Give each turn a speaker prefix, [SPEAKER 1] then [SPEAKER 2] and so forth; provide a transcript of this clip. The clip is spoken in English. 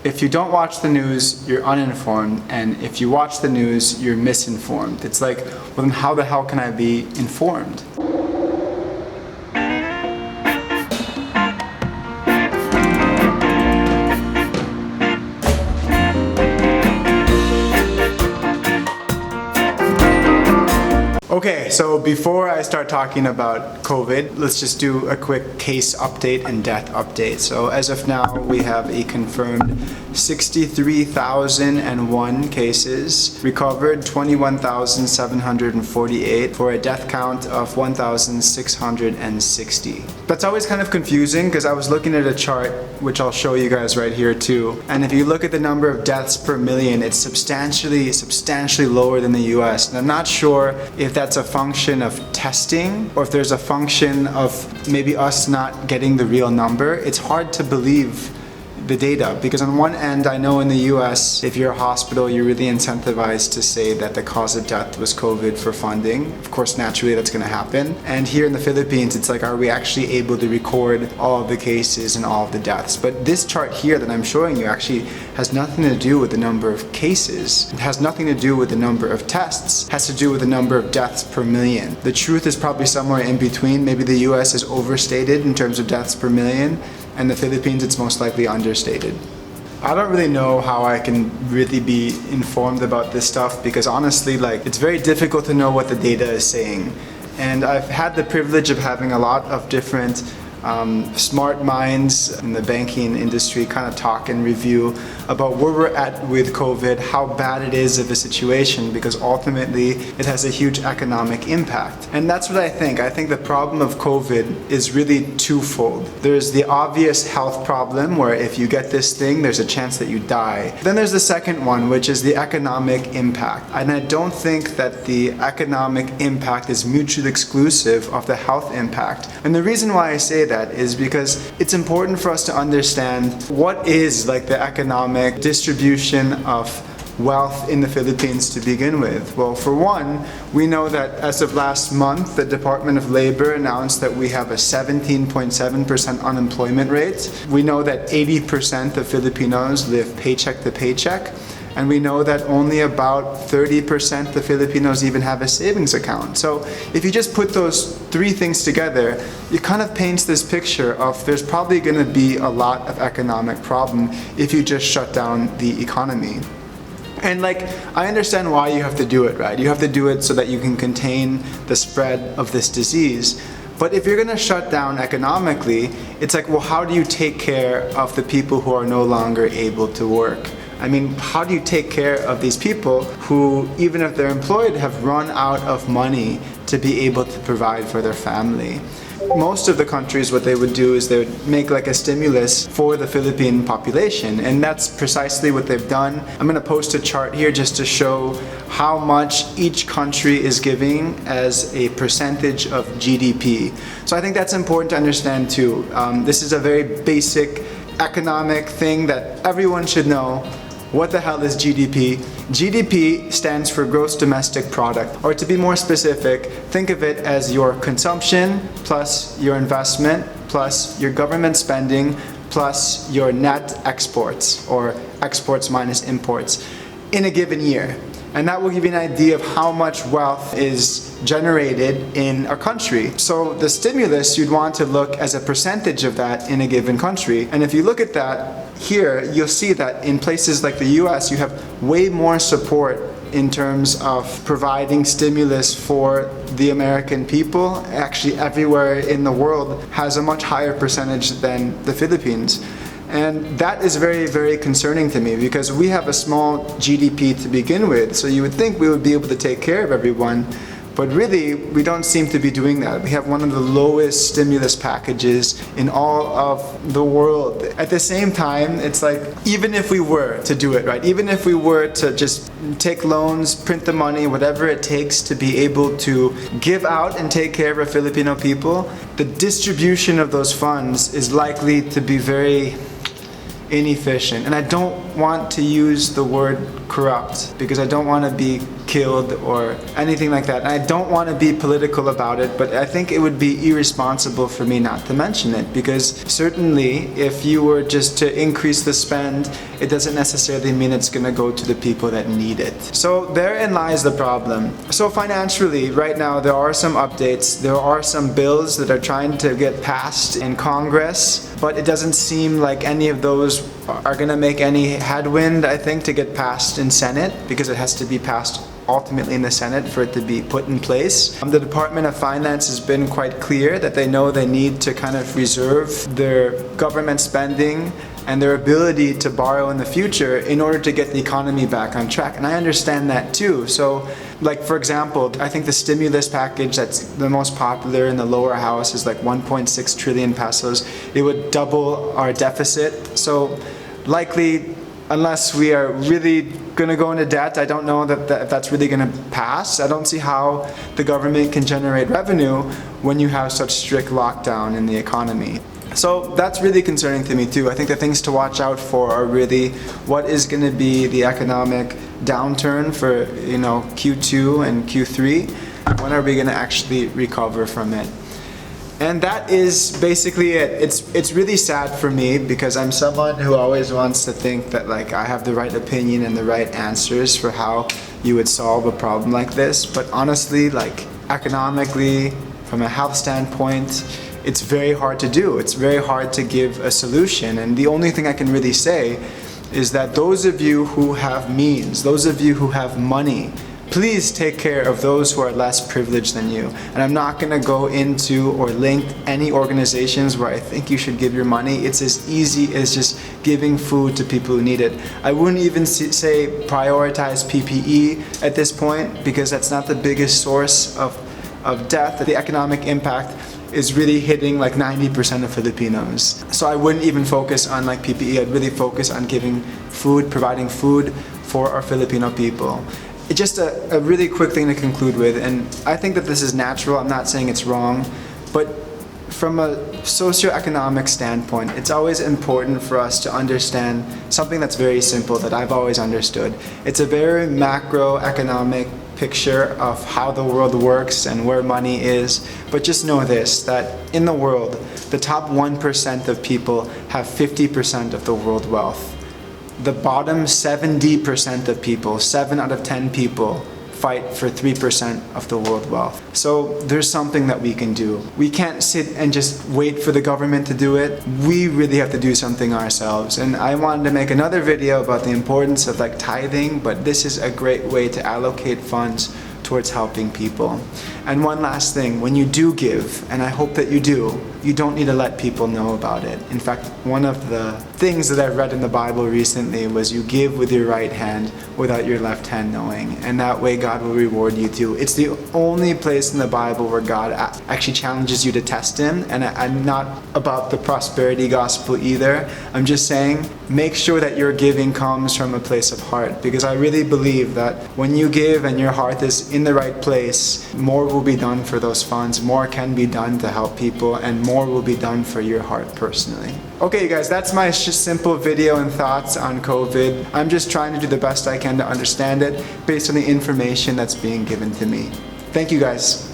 [SPEAKER 1] If you don't watch the news, you're uninformed, and if you watch the news, you're misinformed. It's like, well, then how the hell can I be informed? Okay, so before I start talking about COVID, let's just do a quick case update and death update. So as of now, we have a confirmed 63,001 cases, recovered 21,748 for a death count of 1,660. That's always kind of confusing because I was looking at a chart, which I'll show you guys right here too. And if you look at the number of deaths per million, it's substantially lower than the US. And I'm not sure if that's a function of testing or if there's a function of maybe us not getting the real number. It's hard to believe the data because on one end, I know in the US, if you're a hospital, you're really incentivized to say that the cause of death was COVID for funding. Of course, naturally that's going to happen. And here in the Philippines, it's like, are we actually able to record all of the cases and all of the deaths? But this chart here that I'm showing you actually has nothing to do with the number of cases. It has nothing to do with the number of tests. It has to do with the number of deaths per million. The truth is probably somewhere in between. Maybe the US is overstated in terms of deaths per million, and the Philippines, it's most likely understated. I don't really know how I can really be informed about this stuff because honestly, like, it's very difficult to know what the data is saying. And I've had the privilege of having a lot of different smart minds in the banking industry kind of talk and review about where we're at with COVID, how bad it is of a situation, because ultimately it has a huge economic impact. And that's what I think. I think the problem of COVID is really twofold. There's the obvious health problem where if you get this thing, there's a chance that you die. Then there's the second one, which is the economic impact. And I don't think that the economic impact is mutually exclusive of the health impact. And the reason why I say that is because it's important for us to understand what is like the economic distribution of wealth in the Philippines to begin with. Well, for one, we know that as of last month, the Department of Labor announced that we have a 17.7% unemployment rate. We know that 80% of Filipinos live paycheck to paycheck. And we know that only about 30% of Filipinos even have a savings account. So if you just put those three things together, it kind of paints this picture of there's probably going to be a lot of economic problem if you just shut down the economy. And like, I understand why you have to do it, right? You have to do it so that you can contain the spread of this disease. But if you're going to shut down economically, it's like, well, how do you take care of the people who are no longer able to work? I mean, how do you take care of these people who, even if they're employed, have run out of money to be able to provide for their family? Most of the countries, what they would do is they would make like a stimulus for the Philippine population, and that's precisely what they've done. I'm going to post a chart here just to show how much each country is giving as a percentage of GDP. So I think that's important to understand too. This is a very basic economic thing that everyone should know. What the hell is GDP? GDP stands for Gross Domestic Product, or to be more specific, think of it as your consumption plus your investment plus your government spending plus your net exports, or exports minus imports, in a given year. And that will give you an idea of how much wealth is generated in a country. So the stimulus, you'd want to look as a percentage of that in a given country. And if you look at that here, you'll see that in places like the US, you have way more support in terms of providing stimulus for the American people. Actually, everywhere in the world has a much higher percentage than the Philippines. And that is very, very concerning to me because we have a small GDP to begin with. So you would think we would be able to take care of everyone, but really we don't seem to be doing that. We have one of the lowest stimulus packages in all of the world. At the same time, it's like, even if we were to do it, right? Even if we were to just take loans, print the money, whatever it takes to be able to give out and take care of Filipino people, the distribution of those funds is likely to be very inefficient. And I don't want to use the word corrupt because I don't want to be killed or anything like that. And I don't want to be political about it, but I think it would be irresponsible for me not to mention it, because certainly if you were just to increase the spend, it doesn't necessarily mean it's going to go to the people that need it. So therein lies the problem. So financially, right now, there are some updates. There are some bills that are trying to get passed in Congress, but it doesn't seem like any of those are going to make any headwind, I think, to get passed in Senate, because it has to be passed ultimately in the Senate for it to be put in place. The Department of Finance has been quite clear that they know they need to kind of reserve their government spending and their ability to borrow in the future in order to get the economy back on track. And I understand that too. So, like, for example, I think the stimulus package that's the most popular in the lower house is like 1.6 trillion pesos. It would double our deficit. So likely, unless we are really going to go into debt, I don't know that that's really going to pass. I don't see how the government can generate revenue when you have such strict lockdown in the economy. So that's really concerning to me too. I think the things to watch out for are really what is going to be the economic downturn for, Q2 and Q3. When are we going to actually recover from it? And that is basically it. It's really sad for me, because I'm someone who always wants to think that like I have the right opinion and the right answers for how you would solve a problem like this. But honestly, like economically, from a health standpoint, it's very hard to do. It's very hard to give a solution. And the only thing I can really say is that those of you who have means, those of you who have money, please take care of those who are less privileged than you. And I'm not going to go into or link any organizations where I think you should give your money. It's as easy as just giving food to people who need it. I wouldn't even say prioritize PPE at this point, because that's not the biggest source of death. The economic impact is really hitting like 90% of Filipinos. So I wouldn't even focus on like PPE. I'd really focus on giving food, providing food for our Filipino people. It's just a really quick thing to conclude with, and I think that this is natural. I'm not saying it's wrong, but from a socioeconomic standpoint, it's always important for us to understand something that's very simple that I've always understood. It's a very macroeconomic picture of how the world works and where money is. But just know this, that in the world, the top 1% of people have 50% of the world wealth. The bottom 70% of people, 7 out of 10 people, fight for 3% of the world wealth. So there's something that we can do. We can't sit and just wait for the government to do it. We really have to do something ourselves. And I wanted to make another video about the importance of like tithing, but this is a great way to allocate funds towards helping people. And one last thing, when you do give, and I hope that you do, you don't need to let people know about it. In fact, one of the things that I've read in the Bible recently was you give with your right hand without your left hand knowing, and that way God will reward you too. It's the only place in the Bible where God actually challenges you to test Him, and I'm not about the prosperity gospel either. I'm just saying, make sure that your giving comes from a place of heart, because I really believe that when you give and your heart is in the right place, more will be done for those funds, more can be done to help people, and more will be done for your heart personally. Okay, you guys, that's my just simple video and thoughts on COVID. I'm just trying to do the best I can to understand it based on the information that's being given to me. Thank you, guys.